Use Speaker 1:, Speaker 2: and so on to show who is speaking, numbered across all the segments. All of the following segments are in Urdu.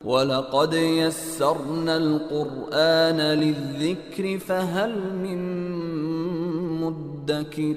Speaker 1: وَلَقَدْ يَسَّرْنَا الْقُرْآنَ لِلذِّكْرِ فَهَلْ مِن مُّدَّكِرٍ۔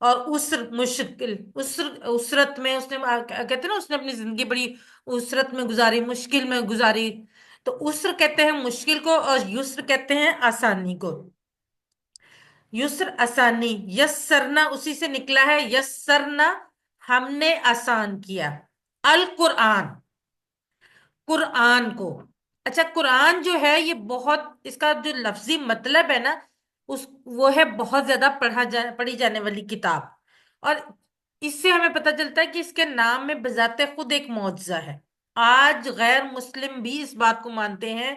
Speaker 2: اور اسر مشکل، اسرت میں اس نے کہتے ہیں نا اس نے اپنی زندگی بڑی اسرت میں گزاری، مشکل میں گزاری، تو اسر کہتے ہیں مشکل کو، اور یسر کہتے ہیں آسانی کو۔ یسر آسانی، یسرنا اسی سے نکلا ہے، یسرنا ہم نے آسان کیا، القرآن قرآن کو۔ اچھا قرآن جو ہے یہ بہت، اس کا جو لفظی مطلب ہے نا، وہ ہے بہت زیادہ پڑھی جانے والی کتاب، اور اس سے ہمیں پتہ چلتا ہے کہ اس کے نام میں بذات خود ایک معجزہ ہے۔ آج غیر مسلم بھی اس بات کو مانتے ہیں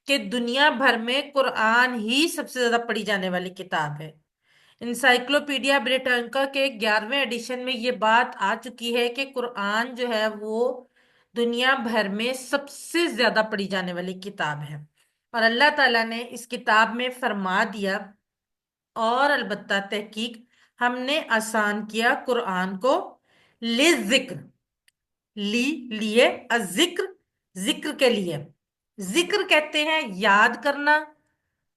Speaker 2: کہ دنیا بھر میں قرآن ہی سب سے زیادہ پڑھی جانے والی کتاب ہے۔ انسائکلوپیڈیا بریٹانکا کے 11ویں ایڈیشن میں یہ بات آ چکی ہے کہ قرآن جو ہے وہ دنیا بھر میں سب سے زیادہ پڑھی جانے والی کتاب ہے، اور اللہ تعالیٰ نے اس کتاب میں فرما دیا، اور البتہ تحقیق ہم نے آسان کیا قرآن کو، لِلذکر، لیے، الذکر ذکر کے لیے۔ ذکر کہتے ہیں یاد کرنا،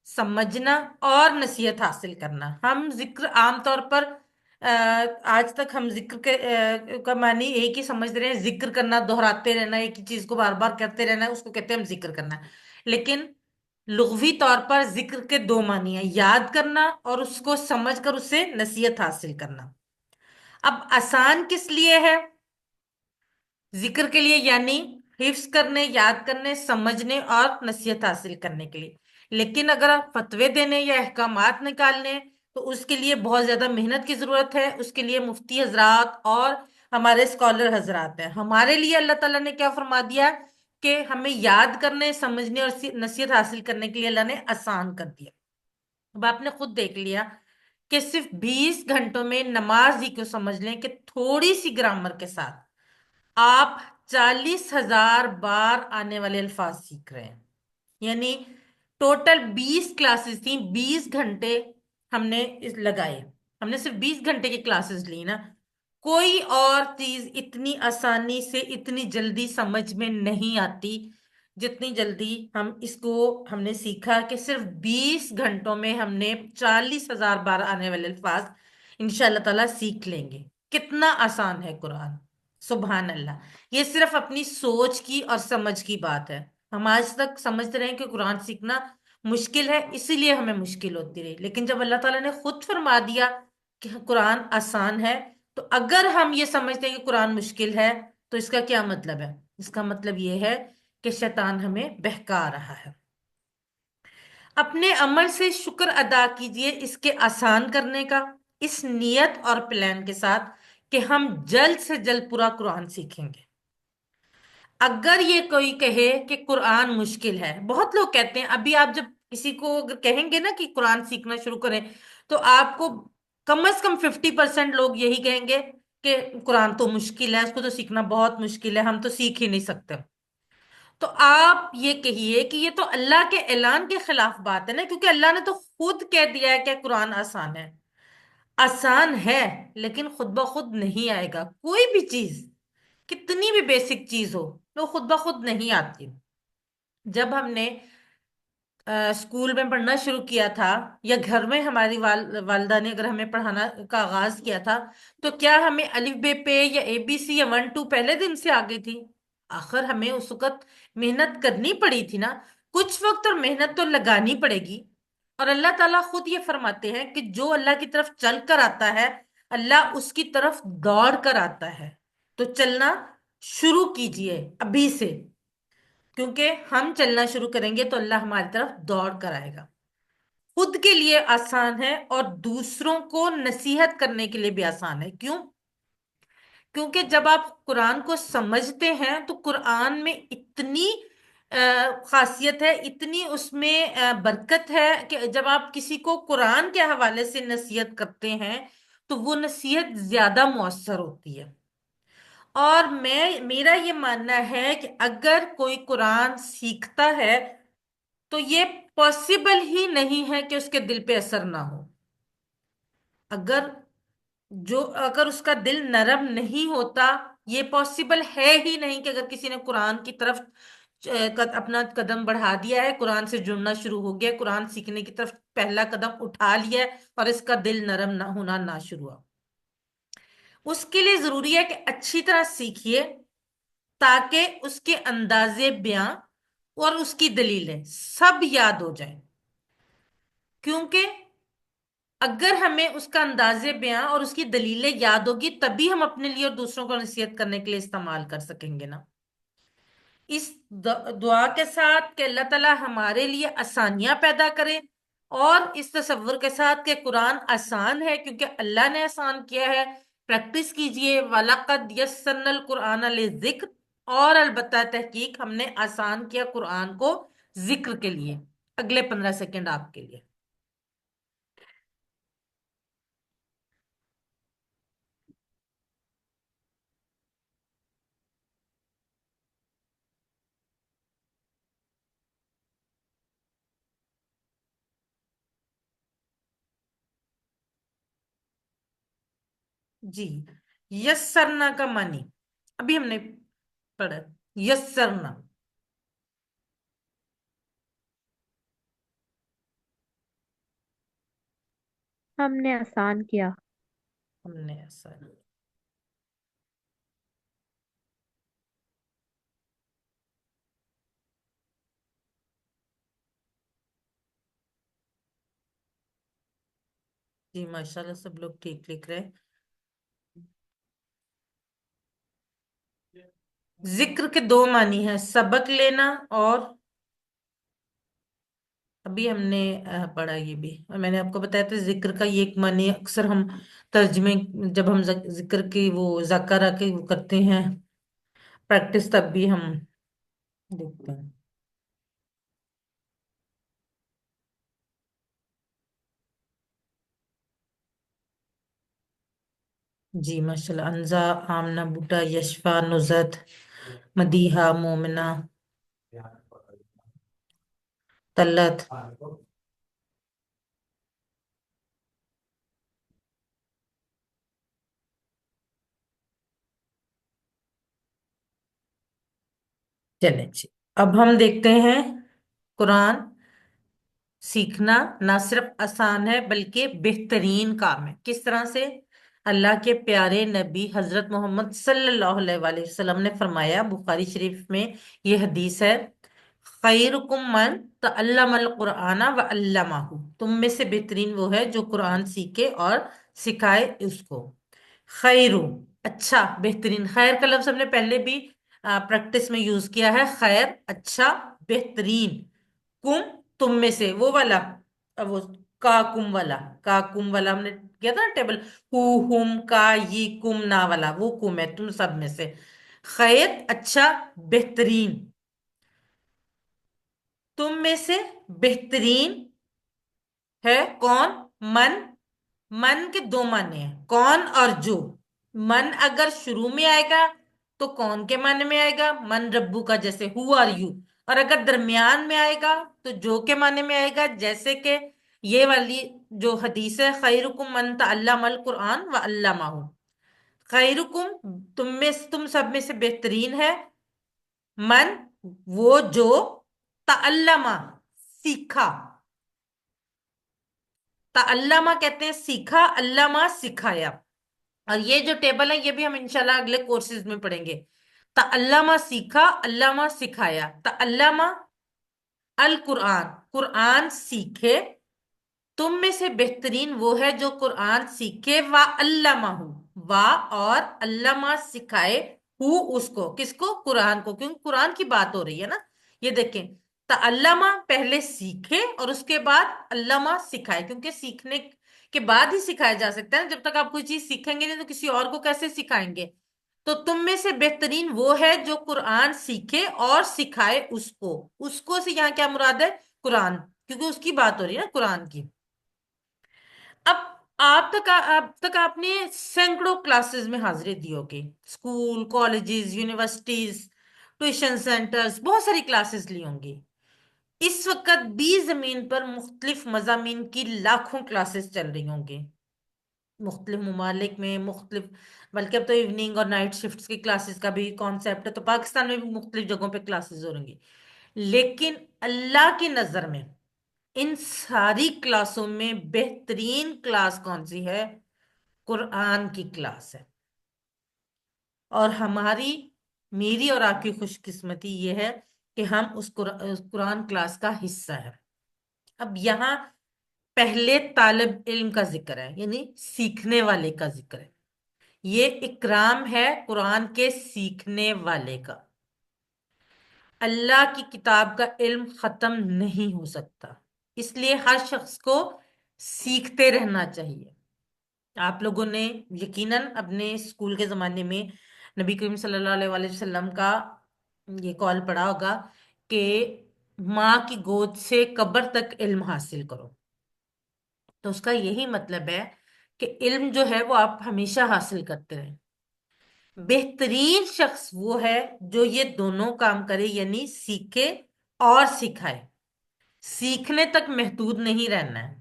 Speaker 2: سمجھنا اور نصیحت حاصل کرنا۔ ہم ذکر عام طور پر آج تک ہم ذکر کے کا معنی ایک ہی سمجھ رہے ہیں، ذکر کرنا، دہراتے رہنا، ایک ہی چیز کو بار بار کرتے رہنا، اس کو کہتے ہیں ہم ذکر کرنا۔ لیکن لغوی طور پر ذکر کے دو معنی ہیں، یاد کرنا اور اس کو سمجھ کر اسے نصیحت حاصل کرنا۔ اب آسان کس لیے ہے؟ ذکر کے لیے، یعنی حفظ کرنے، یاد کرنے، سمجھنے اور نصیحت حاصل کرنے کے لیے۔ لیکن اگر آپ فتوے دینے یا احکامات نکالنے تو اس کے لیے بہت زیادہ محنت کی ضرورت ہے، اس کے لیے مفتی حضرات اور ہمارے اسکالر حضرات ہیں۔ ہمارے لیے اللہ تعالیٰ نے کیا فرما دیا کہ ہمیں یاد کرنے، سمجھنے اور نصیحت حاصل کرنے کے لیے اللہ نے آسان کر دیا۔ اب آپ نے خود دیکھ لیا کہ صرف 20 گھنٹوں میں نماز ہی کو سمجھ لیں کہ تھوڑی سی گرامر کے ساتھ آپ 40,000 بار آنے والے الفاظ سیکھ رہے ہیں۔ یعنی ٹوٹل 20 کلاسز تھیں، 20 گھنٹے ہم نے لگائے، ہم نے صرف 20 گھنٹے کی کلاسز لی نا۔ کوئی اور چیز اتنی آسانی سے اتنی جلدی سمجھ میں نہیں آتی جتنی جلدی ہم نے سیکھا کہ صرف 20 گھنٹوں میں ہم نے 40,000 بار آنے والے الفاظ انشاءاللہ تعالیٰ سیکھ لیں گے۔ کتنا آسان ہے قرآن، سبحان اللہ۔ یہ صرف اپنی سوچ کی اور سمجھ کی بات ہے۔ ہم آج تک سمجھتے رہے کہ قرآن سیکھنا مشکل ہے، اسی لیے ہمیں مشکل ہوتی رہی، لیکن جب اللہ تعالیٰ نے خود فرما دیا کہ قرآن آسان ہے، تو اگر ہم یہ سمجھتے ہیں کہ قرآن مشکل ہے تو اس کا کیا مطلب ہے؟ اس کا مطلب یہ ہے کہ شیطان ہمیں بہکا رہا ہے۔ اپنے عمل سے شکر ادا کیجئے اس کے آسان کرنے کا، اس نیت اور پلان کے ساتھ کہ ہم جلد سے جلد پورا قرآن سیکھیں گے۔ اگر یہ کوئی کہے کہ قرآن مشکل ہے، بہت لوگ کہتے ہیں، ابھی آپ جب کسی کو اگر کہیں گے نا کہ قرآن سیکھنا شروع کریں تو آپ کو کم از کم 50% لوگ یہی کہیں گے کہ قرآن تو مشکل ہے، اس کو تو سیکھنا بہت مشکل ہے، ہم تو سیکھ ہی نہیں سکتے۔ تو آپ یہ کہیے کہ یہ تو اللہ کے اعلان کے خلاف بات ہے نا، کیونکہ اللہ نے تو خود کہہ دیا ہے کہ قرآن آسان ہے۔ آسان ہے لیکن خود بخود نہیں آئے گا، کوئی بھی چیز کتنی بھی بیسک چیز ہو وہ خود بخود نہیں آتی۔ جب ہم نے اسکول میں پڑھنا شروع کیا تھا یا گھر میں ہماری والدہ نے اگر ہمیں پڑھانا کا آغاز کیا تھا، تو کیا ہمیں الف بے پہ یا اے بی سی یا 1 2 پہلے دن سے آ گئی تھی؟ آخر ہمیں اس وقت محنت کرنی پڑی تھی نا، کچھ وقت اور محنت تو لگانی پڑے گی۔ اور اللہ تعالیٰ خود یہ فرماتے ہیں کہ جو اللہ کی طرف چل کر آتا ہے اللہ اس کی طرف دوڑ کر آتا ہے۔ تو چلنا شروع کیجئے ابھی سے، کیونکہ ہم چلنا شروع کریں گے تو اللہ ہماری طرف دوڑ کر آئے گا۔ خود کے لیے آسان ہے اور دوسروں کو نصیحت کرنے کے لیے بھی آسان ہے۔ کیوں؟ کیونکہ جب آپ قرآن کو سمجھتے ہیں تو قرآن میں اتنی خاصیت ہے، اتنی اس میں برکت ہے کہ جب آپ کسی کو قرآن کے حوالے سے نصیحت کرتے ہیں تو وہ نصیحت زیادہ مؤثر ہوتی ہے۔ اور میرا یہ ماننا ہے کہ اگر کوئی قرآن سیکھتا ہے تو یہ پاسبل ہی نہیں ہے کہ اس کے دل پہ اثر نہ ہو۔ اگر اس کا دل نرم نہیں ہوتا، یہ پاسبل ہے ہی نہیں کہ اگر کسی نے قرآن کی طرف اپنا قدم بڑھا دیا ہے، قرآن سے جڑنا شروع ہو گیا، قرآن سیکھنے کی طرف پہلا قدم اٹھا لیا ہے اور اس کا دل نرم نہ ہونا نہ شروع ہوا۔ اس کے لیے ضروری ہے کہ اچھی طرح سیکھیے، تاکہ اس کے انداز بیاں اور اس کی دلیلیں سب یاد ہو جائیں، کیونکہ اگر ہمیں اس کا انداز بیاں اور اس کی دلیلیں یاد ہوگی تبھی ہم اپنے لیے اور دوسروں کو نصیحت کرنے کے لیے استعمال کر سکیں گے نا۔ اس دعا کے ساتھ کہ اللہ تعالیٰ ہمارے لیے آسانیاں پیدا کرے، اور اس تصور کے ساتھ کہ قرآن آسان ہے کیونکہ اللہ نے آسان کیا ہے، پریکٹس کیجئے۔ وَلَقَدْ يَسَّرْنَا الْقُرْآنَ لِلذِّكْرِ، اور البتہ تحقیق ہم نے آسان کیا قرآن کو ذکر کے لیے۔ اگلے 15 سیکنڈ آپ کے لیے۔ جی، یسرنا کا معنی ابھی ہم نے پڑھا، یسرنا،
Speaker 3: ہم نے آسان کیا۔
Speaker 2: ہم نے ایسا، جی ماشاءاللہ سب لوگ ٹھیک لکھ رہے ہیں۔ ذکر کے دو معنی ہیں، سبق لینا، اور ابھی ہم نے پڑھا یہ بھی، اور میں نے آپ کو بتایا تھا ذکر کا یہ ایک معنی اکثر ہم ترجمے، جب ہم ذکر کی وہ ذکر کے وہ کرتے ہیں پریکٹس، تب بھی ہم دیکھتے ہیں۔ جی ماشاءاللہ، انزا، آمنہ، بوٹا، یشفا، نزت، مدیحہ، مومنہ، طلت۔ چلیں جی، اب ہم دیکھتے ہیں قرآن سیکھنا نہ صرف آسان ہے بلکہ بہترین کام ہے۔ کس طرح سے؟ اللہ کے پیارے نبی حضرت محمد صلی اللہ علیہ وآلہ وسلم نے فرمایا، بخاری شریف میں یہ حدیث ہے، خیرکم من تعلم القرآن وعلمہ، تم میں سے بہترین وہ ہے جو قرآن سیکھے اور سکھائے اس کو۔ خیرو، اچھا، بہترین، خیر کا لفظ ہم نے پہلے بھی پریکٹس میں یوز کیا ہے، خیر اچھا بہترین، کم تم میں سے، وہ والا، وہ کا کم والا، کا کم والا ہم نے کیا تھا نا ٹیبل، ہو ہم کا یہ کم نا والا، وہ کم ہے تم سب میں سے، خیر اچھا بہترین، تم میں سے بہترین ہے کون؟ من، من کے دو معنی ہیں، کون اور جو۔ من اگر شروع میں آئے گا تو کون کے معنی میں آئے گا، من ربو کا، جیسے ہو آر یو، اور اگر درمیان میں آئے گا تو جو کے معنی میں آئے گا، جیسے کہ یہ والی جو حدیث ہے، خیرکم من تعلم القرآن وعلمہ، خیرکم تم سب میں سے بہترین ہے، من وہ جو، تعلمہ سیکھا، تعلمہ کہتے ہیں سیکھا، علامہ سکھایا، اور یہ جو ٹیبل ہے یہ بھی ہم انشاءاللہ اگلے کورسز میں پڑھیں گے۔ تعلمہ سیکھا، علامہ سکھایا، تعلمہ القرآن، قرآن سیکھے، تم میں سے بہترین وہ ہے جو قرآن سیکھے، وعلمہ، وا اور علامہ سکھائے، ہو اس کو، کس کو؟ قرآن کو، کیونکہ قرآن کی بات ہو رہی ہے نا۔ یہ دیکھیں، تعلمہ پہلے سیکھے اور اس کے بعد علامہ سکھائے، کیونکہ سیکھنے کے بعد ہی سکھایا جا سکتا ہے نا، جب تک آپ کوئی چیز سیکھیں گے نہیں تو کسی اور کو کیسے سکھائیں گے؟ تو تم میں سے بہترین وہ ہے جو قرآن سیکھے اور سکھائے اس کو، اس کو سے یہاں کیا مراد ہے؟ قرآن، کیونکہ اس کی بات ہو رہی ہے نا قرآن کی۔ اب اب تک آپ نے سینکڑوں کلاسز میں حاضری دی ہوگی، school, colleges, universities, tuition centres, بہت ساری کلاسز لی ہوں گی۔ اس وقت بھی زمین پر مختلف مضامین کی لاکھوں کلاسز چل رہی ہوں گی، مختلف ممالک میں مختلف، بلکہ اب تو ایوننگ اور نائٹ شفٹس کی کلاسز کا بھی کانسیپٹ ہے، تو پاکستان میں بھی مختلف جگہوں پہ کلاسز ہو رہی گی، لیکن اللہ کی نظر میں ان ساری کلاسوں میں بہترین کلاس کون سی ہے؟ قرآن کی کلاس ہے۔ اور ہماری میری اور آپ کی خوش قسمتی یہ ہے کہ ہم اس قرآن کلاس کا حصہ ہے۔ اب یہاں پہلے طالب علم کا ذکر ہے، یعنی سیکھنے والے کا ذکر ہے۔ یہ اکرام ہے قرآن کے سیکھنے والے کا۔ اللہ کی کتاب کا علم ختم نہیں ہو سکتا، اس لیے ہر شخص کو سیکھتے رہنا چاہیے۔ آپ لوگوں نے یقیناً اپنے اسکول کے زمانے میں نبی کریم صلی اللہ علیہ وآلہ وسلم کا یہ قول پڑھا ہوگا کہ ماں کی گود سے قبر تک علم حاصل کرو۔ تو اس کا یہی مطلب ہے کہ علم جو ہے وہ آپ ہمیشہ حاصل کرتے رہیں۔ بہترین شخص وہ ہے جو یہ دونوں کام کرے، یعنی سیکھے اور سکھائے۔ سیکھنے تک محدود نہیں رہنا ہے۔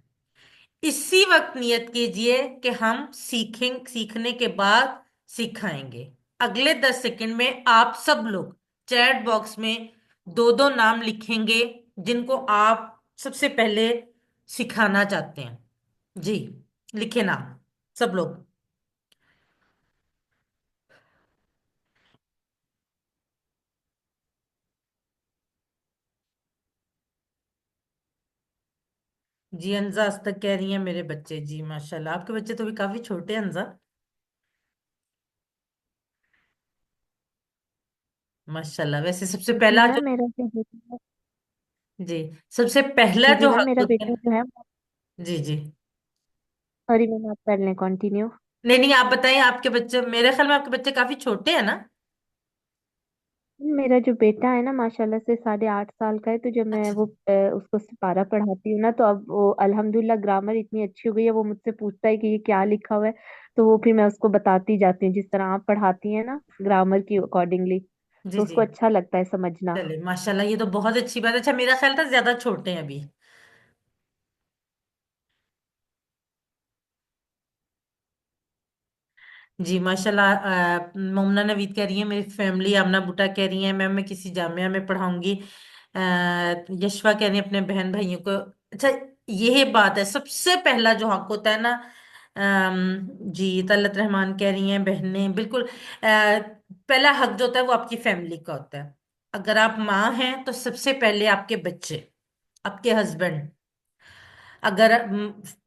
Speaker 2: اسی وقت نیت کیجئے کہ ہم سیکھنے کے بعد سکھائیں گے۔ اگلے 10 سیکنڈ میں آپ سب لوگ چیٹ باکس میں دو دو نام لکھیں گے جن کو آپ سب سے پہلے سکھانا چاہتے ہیں۔ جی لکھے نام سب لوگ۔ جی انزا آج تک کہہ رہی ہیں میرے بچے، جی ماشاءاللہ آپ کے بچے تو بھی کافی چھوٹے ہیں انزا، ماشاءاللہ۔ ویسے سب سے
Speaker 3: جی
Speaker 2: پہلا
Speaker 3: میم،
Speaker 2: جو،
Speaker 3: میرا جو بیٹا ہے،
Speaker 2: جی سب سے پہلا
Speaker 3: جی
Speaker 2: جو
Speaker 3: میم
Speaker 2: حق
Speaker 3: میرا
Speaker 2: ہوتا ہے،
Speaker 3: بیٹا جو ہے،
Speaker 2: جی جی،
Speaker 3: سوری میم آپ کر لیں کنٹینیو۔
Speaker 2: نہیں نہیں آپ بتائیں، آپ کے بچے، میرے خیال میں آپ کے بچے کافی چھوٹے ہیں نا؟
Speaker 3: میرا جو بیٹا ہے نا ماشاء اللہ سے 8.5 سال کا ہے، تو جب میں
Speaker 2: اچھا
Speaker 3: وہ
Speaker 2: جی،
Speaker 3: اس کو سپارہ پڑھاتی ہوں نا، تو اب وہ الحمدللہ گرامر اتنی اچھی ہو گئی ہے، وہ مجھ سے پوچھتا ہے کہ یہ کیا لکھا ہوا ہے، تو وہ پھر میں اس کو بتاتی جاتی ہوں جس طرح آپ پڑھاتی ہیں نا گرامر کی اکارڈنگلی،
Speaker 2: جی
Speaker 3: تو اس
Speaker 2: جی،
Speaker 3: کو اچھا لگتا ہے سمجھنا۔
Speaker 2: چلے ماشاءاللہ، یہ تو بہت اچھی بات ہے۔ اچھا میرا خیال تھا زیادہ چھوٹے ہیں ابھی۔ جی ماشاءاللہ، مومنہ نوید کہہ رہی ہیں میری فیملی، آمنہ بوٹا کہہ رہی ہیں میم میں کسی جامعہ میں پڑھاؤں گی، یشوا کہہ رہی ہیں اپنے بہن بھائیوں کو۔ اچھا یہ بات ہے، سب سے پہلا جو حق ہوتا ہے نا، جی طلت رحمان کہہ رہی ہیں بہنیں بالکل، پہلا حق جو ہوتا ہے وہ آپ کی فیملی کا ہوتا ہے۔ اگر آپ ماں ہیں تو سب سے پہلے آپ کے بچے، آپ کے ہسبینڈ، اگر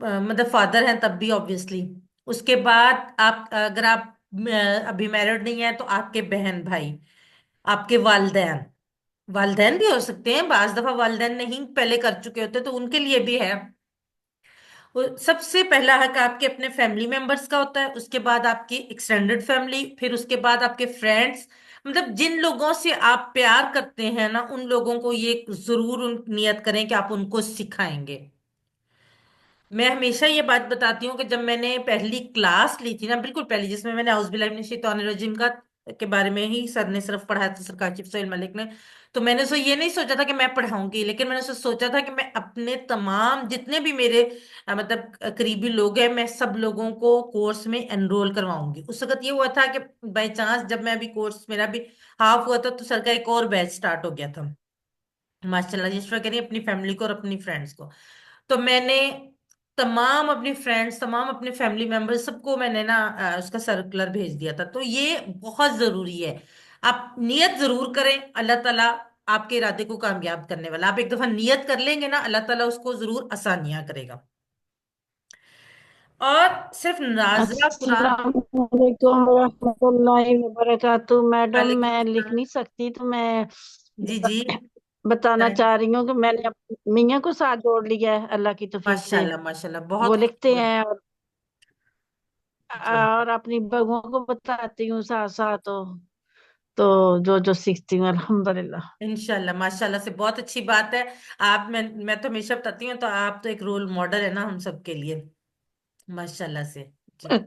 Speaker 2: مطلب فادر ہیں تب بھی آبویسلی، اس کے بعد آپ اگر آپ ابھی میرڈ نہیں ہیں تو آپ کے بہن بھائی، آپ کے والدین، والدین بھی ہو سکتے ہیں بعض دفعہ، والدین نہیں پہلے کر چکے ہوتے تو ان کے لیے بھی ہے۔ وہ سب سے پہلا حق آپ کے اپنے فیملی ممبرس کا ہوتا ہے، اس کے بعد آپ کی ایکسٹینڈڈ فیملی، پھر اس کے بعد آپ کے فرینڈس، مطلب جن لوگوں سے آپ پیار کرتے ہیں نا ان لوگوں کو یہ ضرور نیت کریں کہ آپ ان کو سکھائیں گے۔ میں ہمیشہ یہ بات بتاتی ہوں کہ جب میں نے پہلی کلاس لی تھی نا، بالکل پہلی، جس میں نے اعوذ باللہ من الشیطان الرجیم کا کے بارے میں ہی سر نے صرف پڑھایا تھا، سر کاشف سہیل ملک نے، تو میں نے یہ نہیں سوچا تھا کہ میں پڑھاؤں گی، لیکن میں نے سوچا تھا کہ میں اپنے تمام جتنے بھی میرے مطلب قریبی لوگ ہیں، میں سب لوگوں کو کورس میں انرول کرواؤں گی۔ اس وقت یہ ہوا تھا کہ بائی چانس جب میں ابھی کورس میرا بھی ہاف ہوا تھا تو سر کا ایک اور بیچ سٹارٹ ہو گیا تھا، ماشاء اللہ جس کہہ رہی ہیں اپنی فیملی کو اور اپنی فرینڈس کو۔ تو میں نے تمام اپنی فرینڈس، تمام اپنے فیملی ممبر سب کو میں نے نا اس کا سرکولر بھیج دیا تھا۔ تو یہ بہت ضروری ہے، آپ نیت ضرور کریں، اللہ تعالیٰ آپ کے ارادے کو کامیاب کرنے والا، آپ ایک دفعہ نیت کر لیں گے نا اللہ تعالیٰ اس کو ضرور آسانیاں کرے گا۔ اور صرف ناظرہ قرآن،
Speaker 4: السلام علیکم ورحمۃ اللہ وبرکاتہ۔ میڈم
Speaker 2: وعلیکم
Speaker 4: میں لکھ
Speaker 2: السلام،
Speaker 4: نہیں سکتی تو میں
Speaker 2: جی
Speaker 4: بتا-
Speaker 2: جی
Speaker 4: بتانا
Speaker 2: کریں،
Speaker 4: چاہ رہی ہوں کہ میں نے اپنے میاں کو ساتھ جوڑ لیا ہے اللہ کی توفیق
Speaker 2: ماشاء
Speaker 4: سے،
Speaker 2: اللہ ماشاء اللہ،
Speaker 4: وہ
Speaker 2: بہت
Speaker 4: لکھتے
Speaker 2: خوبصورت،
Speaker 4: ہیں
Speaker 2: چلو
Speaker 4: اور اپنی بہوؤں کو بتاتی ہوں ساتھ ساتھ، تو جو جو سیکھتی ہوں الحمدللہ۔
Speaker 2: انشاءاللہ ماشاءاللہ سے بہت اچھی بات ہے۔ آپ، میں تو ہمیشہ بتاتی ہوں، تو آپ تو ایک رول ماڈل ہے نا ہم سب کے لیے، ماشاءاللہ سے، جی۔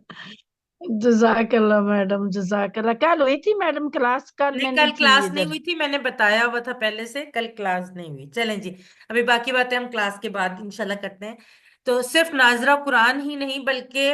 Speaker 4: جزاک اللہ میڈم، جزاک اللہ۔ کل ہوئی تھی میڈم کلاس؟ کل میں
Speaker 2: نہیں کل
Speaker 4: نہیں تھی
Speaker 2: کلاس نہیں
Speaker 4: ادھر۔
Speaker 2: ہوئی تھی، میں نے بتایا ہوا تھا پہلے سے، کل کلاس نہیں ہوئی۔ چلیں جی، ابھی باقی باتیں ہم کلاس کے بعد انشاءاللہ کرتے ہیں۔ تو صرف ناظرہ قرآن ہی نہیں بلکہ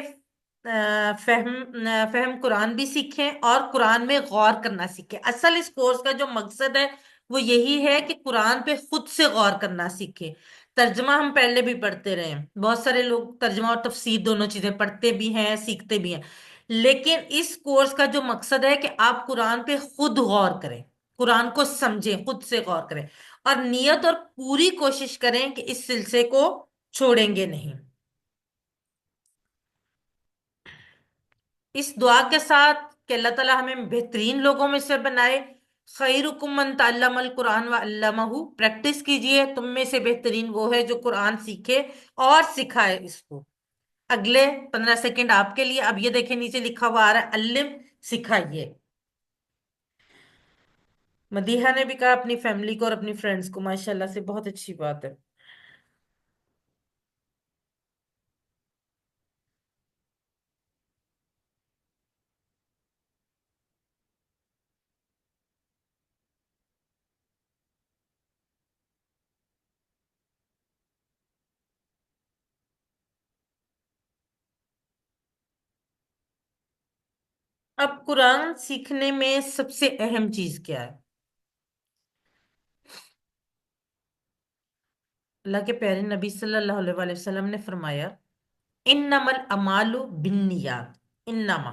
Speaker 2: فہم قرآن بھی سیکھیں اور قرآن میں غور کرنا سیکھیں۔ اصل اس کورس کا جو مقصد ہے وہ یہی ہے کہ قرآن پہ خود سے غور کرنا سیکھیں۔ ترجمہ ہم پہلے بھی پڑھتے رہے ہیں، بہت سارے لوگ ترجمہ اور تفسیر دونوں چیزیں پڑھتے بھی ہیں سیکھتے بھی ہیں، لیکن اس کورس کا جو مقصد ہے کہ آپ قرآن پہ خود غور کریں، قرآن کو سمجھیں، خود سے غور کریں، اور نیت اور پوری کوشش کریں کہ اس سلسلے کو چھوڑیں گے نہیں۔ اس دعا کے ساتھ کہ اللہ تعالیٰ ہمیں بہترین لوگوں میں سے بنائے، خیرکم من تعلم القرآن وعلمہ، پریکٹس کیجئے، تم میں سے بہترین وہ ہے جو قرآن سیکھے اور سکھائے اس کو۔ اگلے 15 سیکنڈ آپ کے لیے۔ اب یہ دیکھیں نیچے لکھا ہوا آ رہا ہے علم، سکھائیے۔ مدیحہ نے بھی کہا اپنی فیملی کو اور اپنی فرینڈز کو، ماشاءاللہ سے بہت اچھی بات ہے۔ اب قرآن سیکھنے میں سب سے اہم چیز کیا ہے؟ اللہ کے پیارے نبی صلی اللہ علیہ وآلہ وسلم نے فرمایا انما الاعمال بالنیات، انما،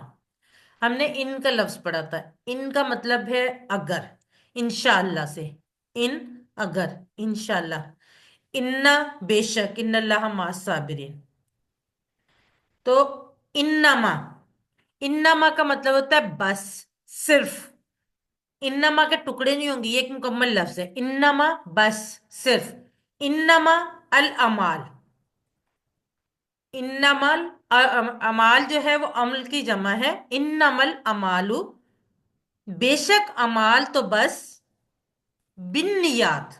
Speaker 2: ہم نے ان کا لفظ پڑھا تھا، ان کا مطلب ہے اگر، انشاءاللہ سے، ان، اگر، انشاءاللہ، ان، بے شک، ان اللہ مع الصابرین، تو انما، انما کا مطلب ہوتا ہے بس، صرف، انما کے ٹکڑے نہیں ہوں گے، یہ ایک مکمل لفظ ہے، انما بس، صرف، انما الاعمال، انما الاعمال جو ہے وہ عمل کی جمع ہے، انما الاعمال، بے شک اعمال تو بس، بالنیات،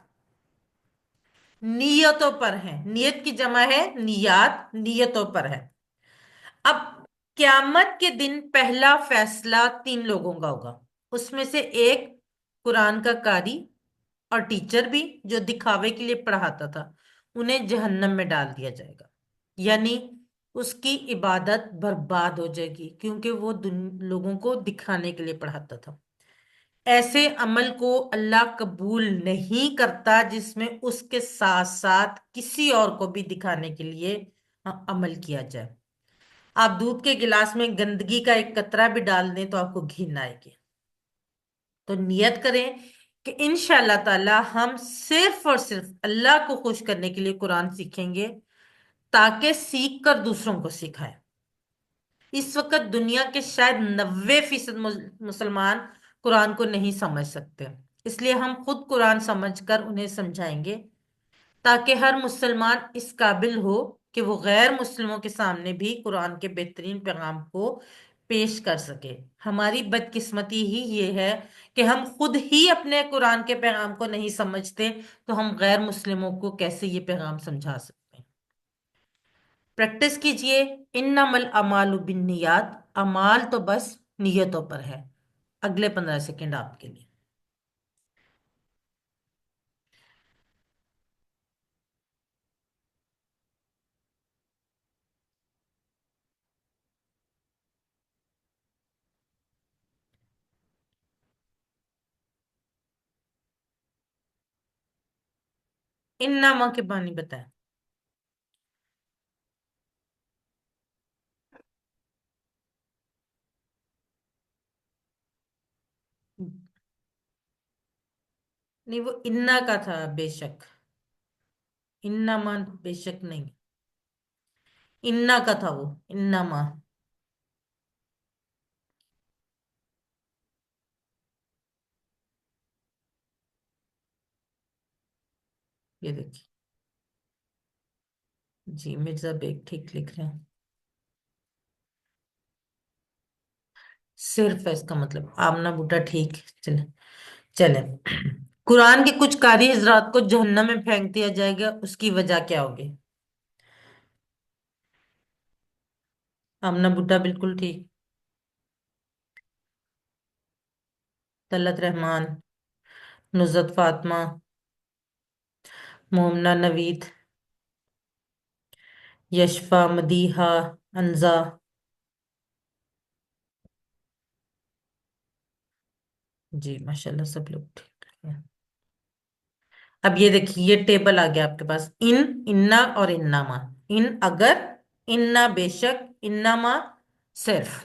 Speaker 2: نیتوں پر ہے، نیت کی جمع ہے نیات، نیتوں پر ہے۔ اب قیامت کے دن پہلا فیصلہ 3 لوگوں کا ہوگا، اس میں سے ایک قرآن کا قاری اور ٹیچر بھی جو دکھاوے کے لیے پڑھاتا تھا، انہیں جہنم میں ڈال دیا جائے گا، یعنی اس کی عبادت برباد ہو جائے گی، کیونکہ وہ لوگوں کو دکھانے کے لیے پڑھاتا تھا۔ ایسے عمل کو اللہ قبول نہیں کرتا جس میں اس کے ساتھ ساتھ کسی اور کو بھی دکھانے کے لیے عمل کیا جائے۔ آپ دودھ کے گلاس میں گندگی کا ایک قطرہ بھی ڈال دیں تو آپ کو گھن آئے گی۔ تو نیت کریں کہ انشاءاللہ تعالی ہم صرف اور صرف اللہ کو خوش کرنے کے لیے قرآن سیکھیں گے، تاکہ سیکھ کر دوسروں کو سکھائیں۔ اس وقت دنیا کے شاید 90% مسلمان قرآن کو نہیں سمجھ سکتے، اس لیے ہم خود قرآن سمجھ کر انہیں سمجھائیں گے، تاکہ ہر مسلمان اس قابل ہو کہ وہ غیر مسلموں کے سامنے بھی قرآن کے بہترین پیغام کو پیش کر سکے۔ ہماری بدقسمتی ہی یہ ہے کہ ہم خود ہی اپنے قرآن کے پیغام کو نہیں سمجھتے، تو ہم غیر مسلموں کو کیسے یہ پیغام سمجھا سکتے ہیں؟ پریکٹس کیجئے، انما الاعمال بالنیات، اعمال تو بس نیتوں پر ہے۔ اگلے 15 سیکنڈ آپ کے لیے۔ انما کے بانی بتائیں۔ نہیں، وہ انا کا تھا، بے شک، انما بے شک نہیں، انا کا تھا وہ، انما۔ یہ دیکھیے، جی مرزا بیگ ٹھیک لکھ رہے ہیں، صرف ہے اس کا مطلب، آمنہ بوٹا ٹھیک، چلیں چلیں۔ قرآن کے کچھ قاری حضرات کو جہنم میں پھینک دیا جائے گا، اس کی وجہ کیا ہوگی؟ آمنہ بوٹا بالکل ٹھیک، طلعت رحمان، نصرت فاطمہ، مومنہ نوید، یشفا، مدیحہ، انزا، جی ماشاءاللہ سب لوگ ٹھیک ہیں۔ اب یہ دیکھیے، یہ ٹیبل آ گیا آپ کے پاس، ان، انا اور انما، ان اگر، انا بے شک، انما صرف۔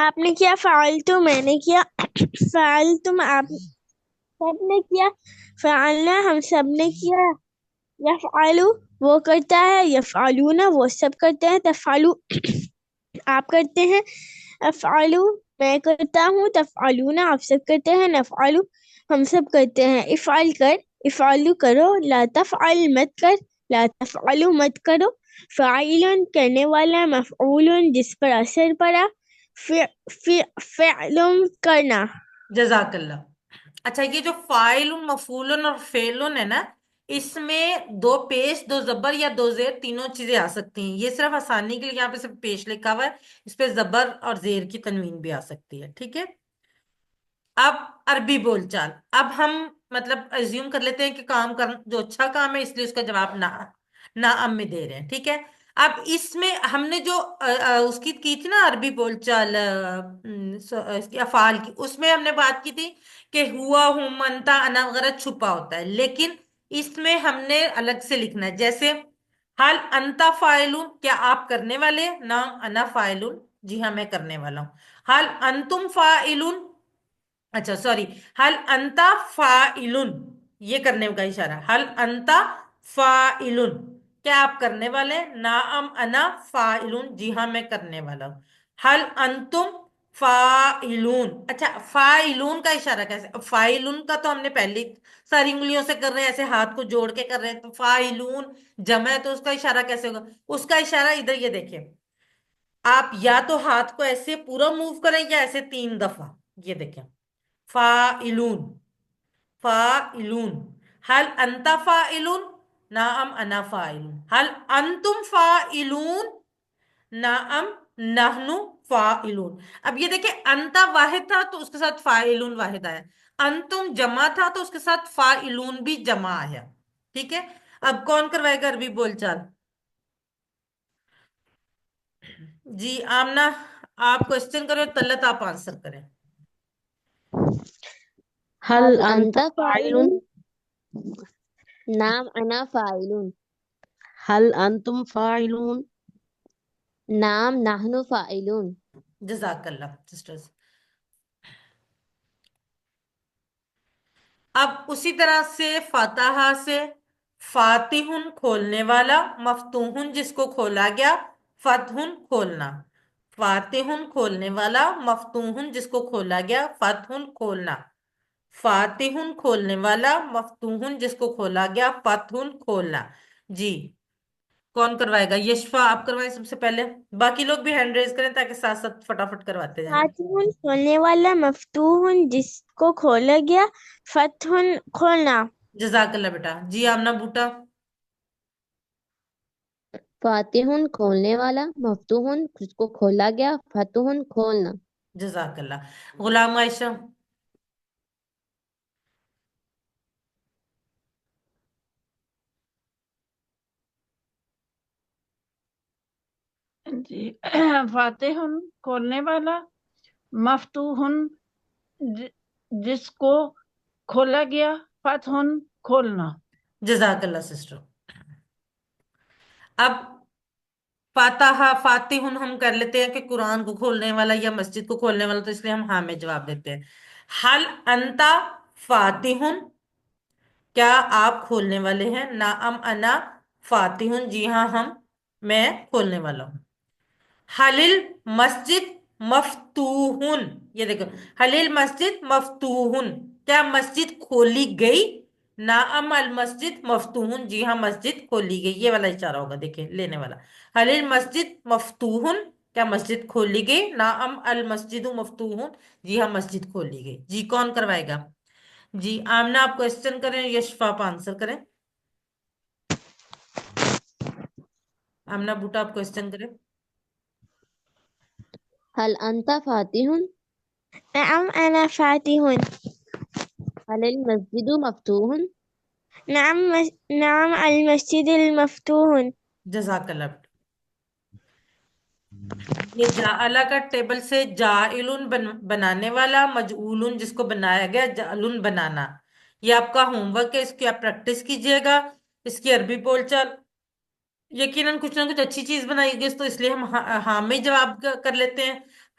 Speaker 5: آپ نے کیا، فعلتو میں نے کیا، فعلتم آپ سب نے کیا، فعلنا ہم سب نے کیا، یفعلو وہ کرتا ہے، یفعلون وہ سب کرتے ہیں، تفعلو آپ کرتے ہیں، افعلو میں کرتا ہوں، تفعلون آپ سب کرتے ہیں، نفعلو ہم سب کرتے ہیں، افعل کر، افعلو کرو، لا تفعل مت کر، لا تفعلو مت کرو، فاعل کرنے والا، مفعول جس پر اثر پڑا، فعل کرنا۔
Speaker 2: جزاک اللہ۔ اچھا، یہ جو فاعل مفعول اور فعل ہے نا، اس میں دو پیش، دو زبر یا دو زیر تینوں چیزیں آ سکتی ہیں۔ یہ صرف آسانی کے لیے یہاں پہ صرف پیش لکھا ہوا ہے، اس پہ زبر اور زیر کی تنوین بھی آ سکتی ہے، ٹھیک ہے۔ اب عربی بول چال، اب ہم مطلب ازیوم کر لیتے ہیں کہ کام کر جو اچھا کام ہے، اس لیے اس کا جواب نعم میں دے رہے ہیں، ٹھیک ہے۔ اب اس میں ہم نے جو اس کی تھی نا عربی بول چال، اس کی افعال کی، اس میں ہم نے بات کی تھی کہ ہوا، ہم، انتا، انا وغیرہ چھپا ہوتا ہے، لیکن اس میں ہم نے الگ سے لکھنا ہے۔ جیسے حل انتا فاعلون، کیا آپ کرنے والے؟ نعم انا فاعلون، جی ہاں میں کرنے والا ہوں۔ حل انتم فاعلون، اچھا سوری، حل انتا فاعلن، یہ کرنے کا اشارہ، حل انتا فاعلن، کیا آپ کرنے والے؟ نعم انا فاعلن، جی ہاں میں کرنے والا ہوں۔ حل انتم فاعلون، اچھا فاعلون کا اشارہ کیسے؟ فاعلن کا تو ہم نے پہلے ساری انگلیوں سے کر رہے ہیں، ایسے ہاتھ کو جوڑ کے کر رہے ہیں، تو فاعلون جمع ہے تو اس کا اشارہ کیسے ہوگا؟ اس کا اشارہ ادھر، یہ دیکھیں، آپ یا تو ہاتھ کو ایسے پورا موو کریں یا ایسے 3 دفعہ، یہ دیکھیں، فاعلون، فاعلون، هل انت فاعلون؟ نعم انا فاعلون، هل انتم فاعلون؟ نعم نحن فاعلون۔ اب یہ دیکھیں، انتا واحد تھا تو اس کے ساتھ فاعلون واحد آیا، انتم جمع تھا تو اس کے ساتھ فاعلون بھی جمع آیا، ٹھیک ہے۔ اب کون کروائے گا عربی بول چال؟ جی آمنہ، آپ کوشچن کرو، طلت آپ آنسر کریں۔
Speaker 6: هل
Speaker 7: هل
Speaker 6: أنت
Speaker 7: أنت
Speaker 6: فاعل؟
Speaker 7: فاعل؟ نعم أنا فاعل.
Speaker 6: هل أنتم فاعلون؟
Speaker 7: نعم نحن فاعلون.
Speaker 2: جزاک اللہ سسٹرز۔ اب اسی طرح سے فاتحہ سے، فاتحن کھولنے والا، مفتوحن جس کو کھولا گیا، فتحن کھولنا، فاتحن کھولنے والا، مفتوحن جس کو کھولا گیا، فتحن کھولنا، فاتحن کھولنے والا، مفتوحن جس کو کھولا گیا، فتحن کھولنا۔ جی کون کروائے گا؟ یشفا آپ کروائیں سب سے پہلے، باقی لوگ بھی ہینڈ ریز کریں تاکہ ساتھ ساتھ فٹافٹ کرواتے جائیں۔
Speaker 5: فاتح کھولنے والا، مفتوح جس کو کھولا گیا، فتح کھولنا۔
Speaker 2: جزاک اللہ بیٹا۔ جی آمنہ بوٹا۔
Speaker 7: فاتح کھولنے والا، مفتوح جس کو کھولا گیا، فتح کھولنا۔
Speaker 2: جزاک اللہ۔ غلام عائشہ۔
Speaker 4: جی فاتح کھولنے والا، مفتوح جس کو کھولا گیا، فتح کھولنا۔
Speaker 2: جزاک اللہ سسٹر۔ اب فاتحہ، فاتح ہم کر لیتے ہیں کہ قرآن کو کھولنے والا یا مسجد کو کھولنے والا، تو اس لیے ہم ہاں میں جواب دیتے ہیں۔ حل انتا فاتح، کیا آپ کھولنے والے ہیں؟ نعم انا فاتح، جی ہاں میں کھولنے والا ہوں۔ حلل مسجد مفتوحن، یہ دیکھو، حلل مسجد مفتوحن، کیا مسجد کھولی گئی؟ نعم المسجد مفتوحن، جی ہاں مسجد کھولی گئی، یہ والا اشارہ ہوگا، دیکھیں لینے والا، حلل مسجد مفتوحن، کیا مسجد کھولی گئی؟ نعم المسجد مفتوحن، جی ہاں مسجد کھولی گئی۔ جی کون کروائے گا؟ جی آمنہ آپ کوشچن کریں، یشفا آپ آنسر کریں۔ آمنہ بوٹا آپ کوشچن کریں۔
Speaker 7: هل أنت فاتح؟
Speaker 5: نعم أنا فاتح۔
Speaker 7: هل المسجد مفتوح؟
Speaker 5: نعم المسجد المفتوح۔
Speaker 2: جزاک اللہ بیٹا۔ یہ جعلہ کا ٹیبل سے جاعلن بنانے والا، مجعولن جس کو بنایا گیا، جعلن بنانا، یہ آپ کا ہوم ورک ہے، اس کی آپ پریکٹس کیجئے گا، اس کی عربی بول چال یقیناً کچھ نہ کچھ اچھی چیز بنائی گی، تو اس لیے ہم ہاں میں جواب کر لیتے ہیں۔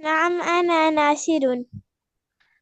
Speaker 5: نعم أنا ناصر.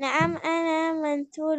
Speaker 5: نعم أنا منصور.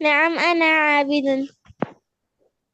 Speaker 5: نعم أنا عابد.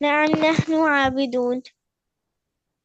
Speaker 5: نعم نحن عابدون.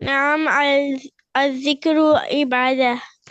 Speaker 5: نعم الذكر عبادة.